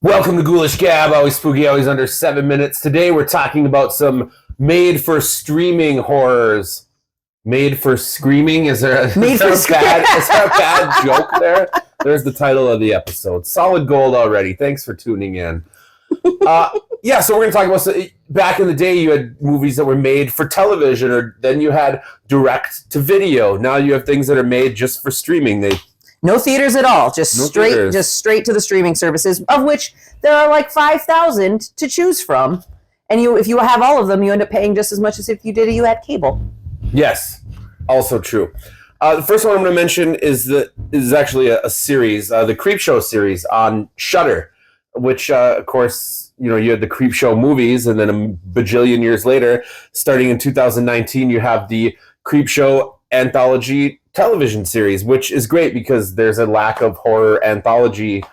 Welcome to Ghoulish Gab, always spooky, always under 7 minutes. Today we're talking about some made-for-streaming horrors. Made for screaming? Is there a bad joke there? There's the title of the episode. Solid gold already. Thanks for tuning in. So we're going to talk about, back in the day you had movies that were made for television, or then you had direct-to-video. Now you have things that are made just for streaming. No theaters at all. Just straight to the streaming services, of which there are like 5,000 to choose from. And if you have all of them, you end up paying just as much as if you had cable. Yes, also true. The first one I'm going to mention is actually a series, the Creepshow series on Shudder, which of course you had the Creepshow movies, and then a bajillion years later, starting in 2019, you have the Creepshow anthology television series, which is great because there's a lack of horror anthology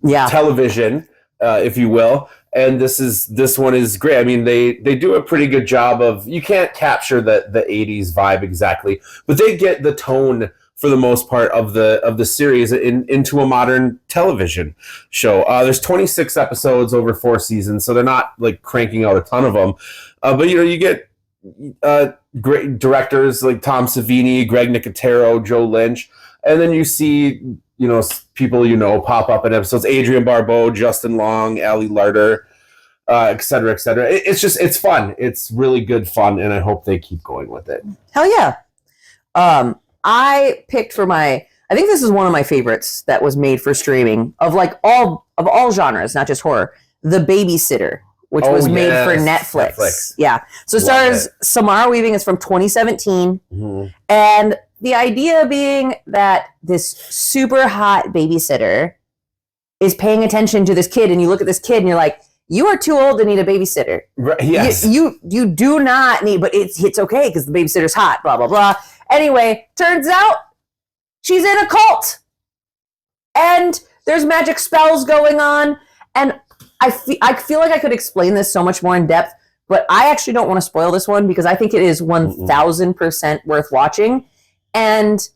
television, if you will. And this one is great. I mean, they do a pretty good job of, you can't capture the 80s vibe exactly, but they get the tone for the most part of the series into a modern television show. There's 26 episodes over 4 seasons, so they're not like cranking out a ton of them. But you get great directors like Tom Savini, Greg Nicotero, Joe Lynch, and then you see people pop up in episodes: Adrienne Barbeau, Justin Long, Ali Larter, et cetera, et cetera. It's fun. It's really good fun, and I hope they keep going with it. Hell yeah! I picked I think this is one of my favorites that was made for streaming of all genres, not just horror. The Babysitter, which was made for Netflix. Yeah. So it stars Samara Weaving. It's from 2017. Mm-hmm. And the idea being that this super hot babysitter is paying attention to this kid, and you look at this kid and you're like, you are too old to need a babysitter. Right, yes. You do not need, but it's okay because the babysitter's hot, blah, blah, blah. Anyway, turns out she's in a cult. And there's magic spells going on. And I feel like I could explain this so much more in depth, but I actually don't want to spoil this one because I think it is 1,000% worth watching. And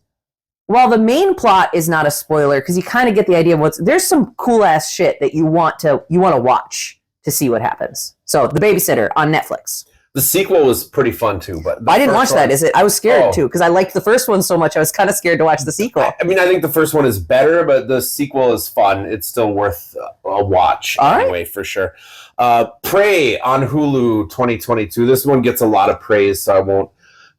while the main plot is not a spoiler, because you kind of get the idea of there's some cool ass shit that you want to watch to see what happens. So The Babysitter on Netflix. The sequel was pretty fun too, but I didn't watch that. I was scared too because I liked the first one so much. I was kind of scared to watch the sequel. I mean, I think the first one is better, but the sequel is fun. It's still worth a watch anyway, for sure. Prey on Hulu 2022. This one gets a lot of praise, so I won't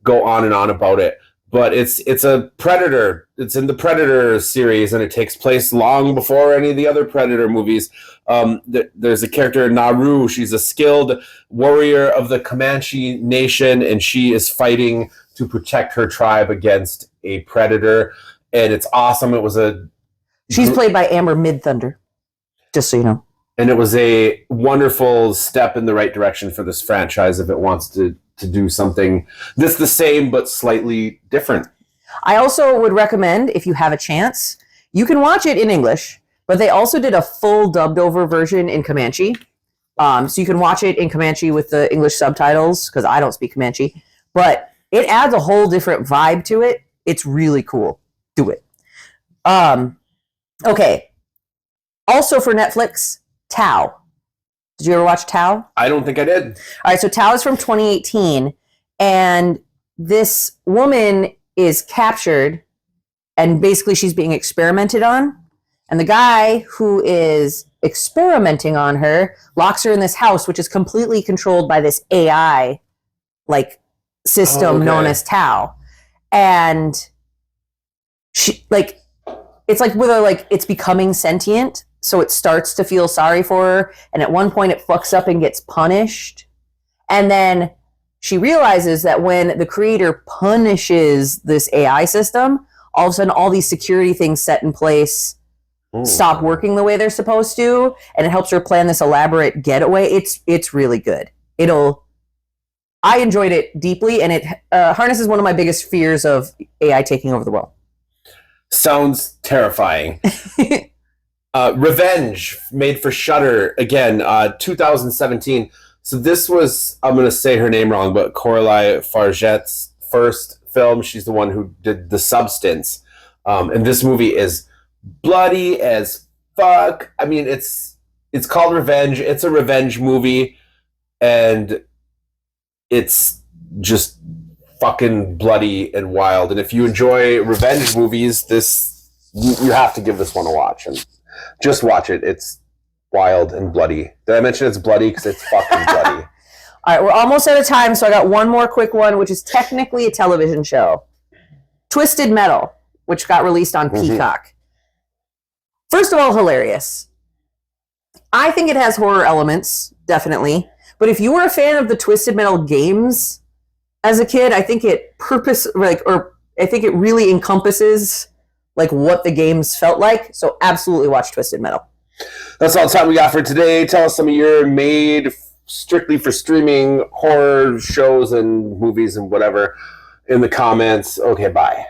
go on and on about it. But it's a Predator. It's in the Predator series, and it takes place long before any of the other Predator movies. There's a character, Naru. She's a skilled warrior of the Comanche Nation, and she is fighting to protect her tribe against a predator. And it's awesome. She's played by Amber Midthunder, just so you know. And it was a wonderful step in the right direction for this franchise if it wants to do something that's the same but slightly different. I also would recommend, if you have a chance, you can watch it in English, but they also did a full dubbed over version in Comanche. So you can watch it in Comanche with the English subtitles, because I don't speak Comanche, but it adds a whole different vibe to it. It's really cool. Do it. Okay. Also for Netflix, Tao. Did you ever watch Tao? I don't think I did. All right, so Tao is from 2018, and this woman is captured, and basically she's being experimented on, and the guy who is experimenting on her locks her in this house, which is completely controlled by this AI system known as Tao, and she it's with her it's becoming sentient. So it starts to feel sorry for her, and at one point it fucks up and gets punished. And then she realizes that when the creator punishes this AI system, all of a sudden all these security things set in place stop working the way they're supposed to, and it helps her plan this elaborate getaway. It's really good. I enjoyed it deeply, and it harnesses one of my biggest fears of AI taking over the world. Sounds terrifying. Revenge, made for Shudder, again, 2017. So this was, I'm going to say her name wrong, but Coralie Farget's first film. She's the one who did The Substance. And this movie is bloody as fuck. I mean, it's called Revenge. It's a revenge movie, and it's just fucking bloody and wild. And if you enjoy revenge movies, you have to give this one a watch and just watch it. It's wild and bloody. Did I mention it's bloody? Because it's fucking bloody. All right, we're almost out of time, so I got one more quick one, which is technically a television show. Twisted Metal, which got released on Peacock. First of all, hilarious. I think it has horror elements, definitely. But if you were a fan of the Twisted Metal games as a kid, I think it I think it really encompasses like what the games felt like. So absolutely watch Twisted Metal. That's all the time we got for today. Tell us some of your made strictly for streaming horror shows and movies and whatever in the comments. Okay, bye.